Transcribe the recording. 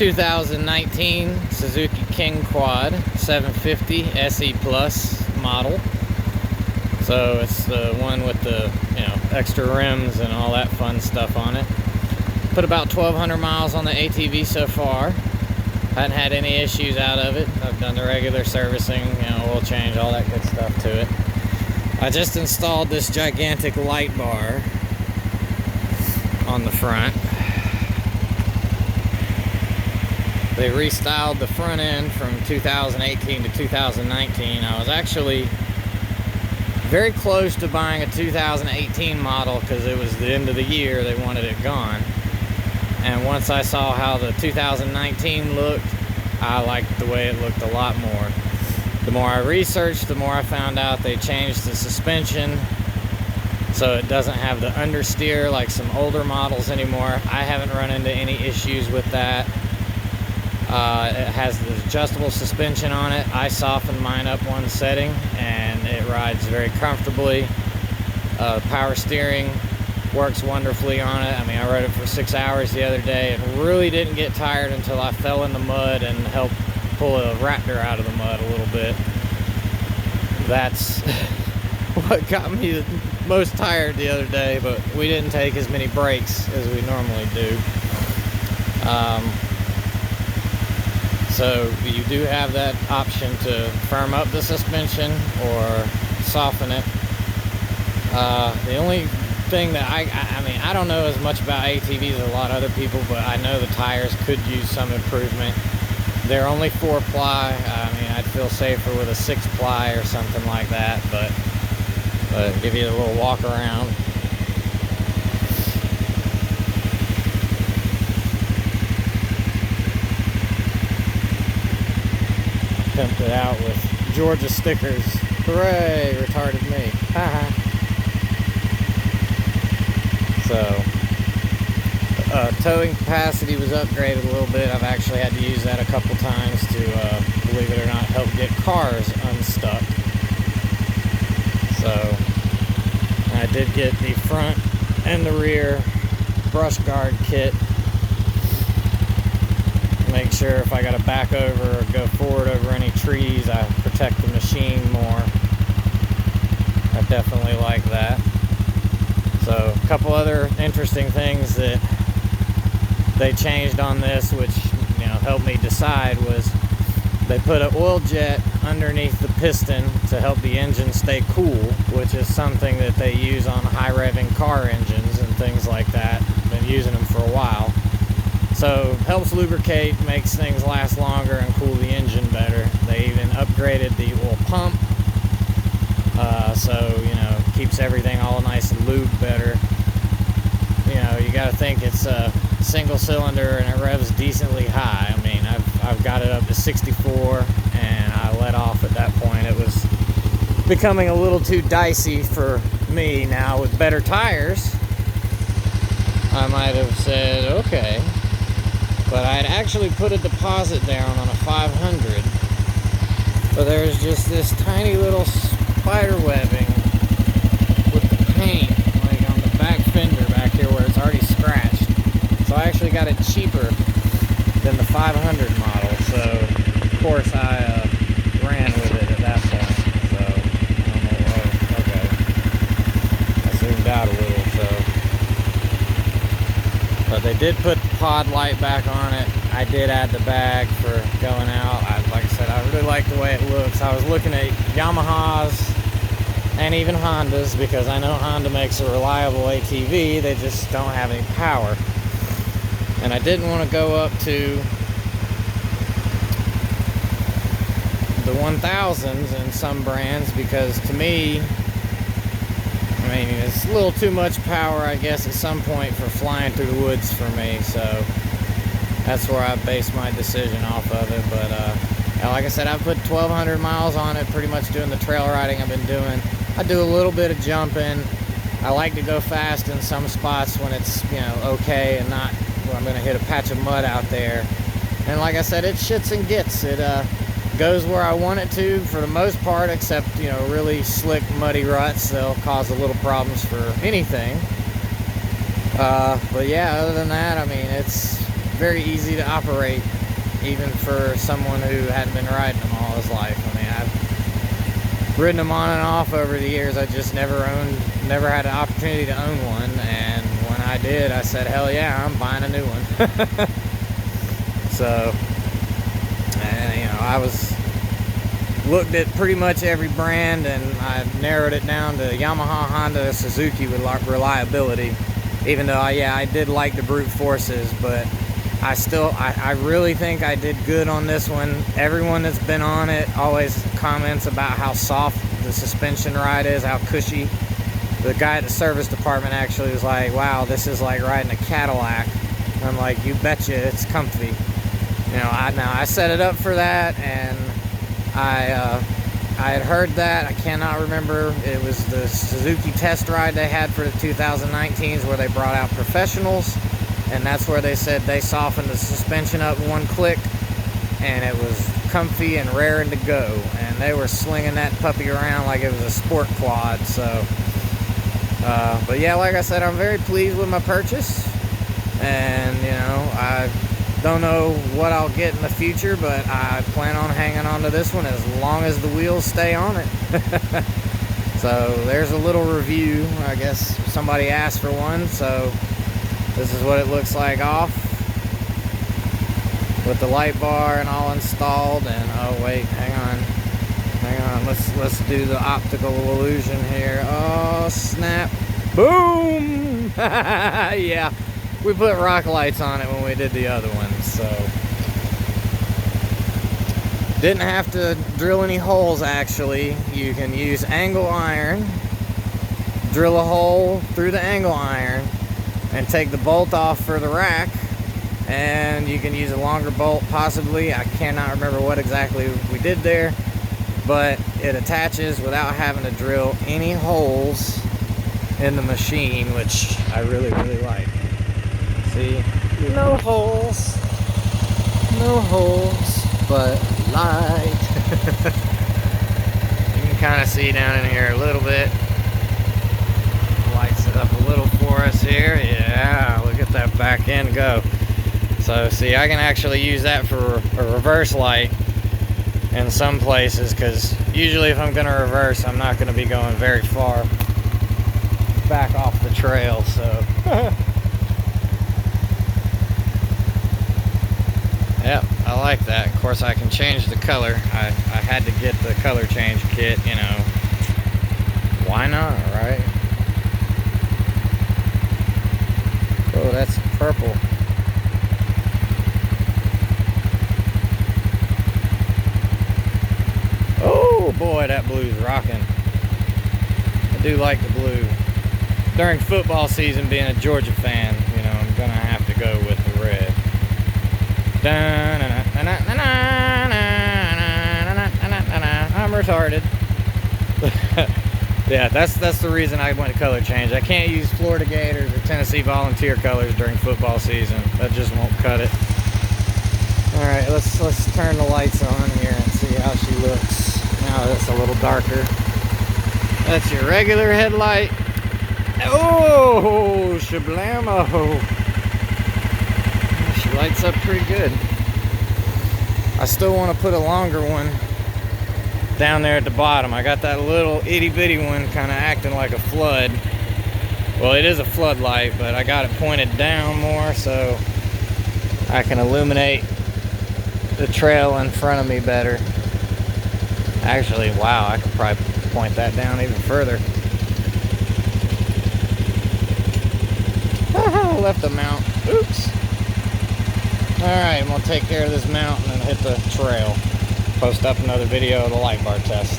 2019 Suzuki King Quad 750 SE Plus model. So it's the one with the extra rims and all that fun stuff on it. Put about 1,200 miles on the ATV so far. Hadn't had any issues out of it. I've done the regular servicing, oil change, all that good stuff to it. I just installed this gigantic light bar on the front. They restyled the front end from 2018 to 2019. I was actually very close to buying a 2018 model because it was the end of the year. They wanted it gone. And once I saw how the 2019 looked, I liked the way it looked a lot more. The more I researched, the more I found out they changed the suspension so it doesn't have the understeer like some older models anymore. I haven't run into any issues with that. It has the adjustable suspension on it. I softened mine up one setting and it rides very comfortably. Power steering works wonderfully on it. I mean, I rode it for 6 hours the other day and really didn't get tired until I fell in the mud and helped pull a raptor out of the mud a little bit. That's what got me the most tired the other day, but we didn't take as many breaks as we normally do. So you do have that option to firm up the suspension or soften it. The only thing that I don't know as much about ATVs as a lot of other people, but I know the tires could use some improvement. They're only 4-ply. I mean, I'd feel safer with a 6-ply or something like that, but give you a little walk around. Pimped it out with Georgia stickers. Hooray, retarded me. Haha. So, towing capacity was upgraded a little bit. I've actually had to use that a couple times to, believe it or not, help get cars unstuck. So, I did get the front and the rear brush guard kit. Make sure if I got to back over or go forward over any trees, I protect the machine more. I definitely like that. So a couple other interesting things that they changed on this, which helped me decide, was they put an oil jet underneath the piston to help the engine stay cool, which is something that they use on high revving car engines and things like that. Been using them for a while. So helps lubricate, makes things last longer and cool the engine better. They even upgraded the oil pump, so keeps everything all nice and lubed better. You got to think it's a single cylinder and it revs decently high. I mean, I've got it up to 64 and I let off at that point. It was becoming a little too dicey for me. Now with better tires, I might have said okay. But I'd actually put a deposit down on a 500. But there's just this tiny little spider webbing with the paint, like on the back fender back here where it's already scratched. So I actually got it cheaper than the 500 model. So, of course, I ran with it at that point. So, I don't know. Okay. I zoomed out a little, so. But they did put the pod light back on it. I did add the bag for going out. Like I said, I really like the way it looks. I was looking at Yamahas and even Hondas because I know Honda makes a reliable ATV. They just don't have any power. And I didn't want to go up to the 1000s in some brands because to me, I mean, it's a little too much power, I guess, at some point for flying through the woods for me. So that's where I base my decision off of it. But like I said, I've put 1,200 miles on it, pretty much doing the trail riding I've been doing. I do a little bit of jumping. I like to go fast in some spots when it's, okay and not when I'm going to hit a patch of mud out there. And like I said, it shits and gets. It goes where I want it to for the most part, except, really slick, muddy ruts. They'll cause a little problems for anything. But yeah, other than that, I mean, it's very easy to operate, even for someone who hadn't been riding them all his life. I mean, I've ridden them on and off over the years. I just never had an opportunity to own one, and when I did, I said, hell yeah, I'm buying a new one. So, and you know, I looked at pretty much every brand, and I narrowed it down to Yamaha, Honda, Suzuki with reliability. Even though I did like the brute forces, but I really think I did good on this one. Everyone that's been on it always comments about how soft the suspension ride is, how cushy. The guy at the service department actually was like, wow, this is like riding a Cadillac. And I'm like, you betcha, it's comfy. You know, I set it up for that, and I had heard that. I cannot remember. It was the Suzuki test ride they had for the 2019s where they brought out professionals, and that's where they said they softened the suspension up one click, and it was comfy and raring to go. And they were slinging that puppy around like it was a sport quad. So, but yeah, like I said, I'm very pleased with my purchase, and you know, I don't know what I'll get in the future, but I plan on hanging on to this one as long as the wheels stay on it. So there's a little review. I guess somebody asked for one, so this is what it looks like off with the light bar and all installed. And oh wait, hang on, let's do the optical illusion here. Oh snap, boom. Yeah, we put rock lights on it when we did the other one, so didn't have to drill any holes. Actually, you can use angle iron, drill a hole through the angle iron, and take the bolt off for the rack, and you can use a longer bolt possibly. I cannot remember what exactly we did there, but it attaches without having to drill any holes in the machine, which I really like. See, no holes, but light. You can kind of see down in here a little bit. Lights it up a little for us here. Yeah, look at that back end go. So see, I can actually use that for a reverse light in some places, because usually if I'm going to reverse, I'm not going to be going very far back off the trail, so yep, I like that. Of course, I can change the color. I had to get the color change kit, you know. Why not, right? Oh, that's purple. Oh boy, that blue's rocking. I do like the blue. During football season, being a Georgia fan, you know, I'm gonna have to go with the red. I'm retarded. Yeah, that's the reason I went to color change. I can't use Florida Gators or Tennessee Volunteer colors during football season. That just won't cut it. All right, let's turn the lights on here and see how she looks. Now that's a little darker. That's your regular headlight. Oh, shablamo. She lights up pretty good. I still want to put a longer one down there at the bottom. I got that little itty bitty one kind of acting like a flood. Well, it is a floodlight, but I got it pointed down more so I can illuminate the trail in front of me better. Actually, wow, I could probably point that down even further. Left the mount. Oops. Alright, I'm going to take care of this mount and then hit the trail. Post up another video of the light bar test.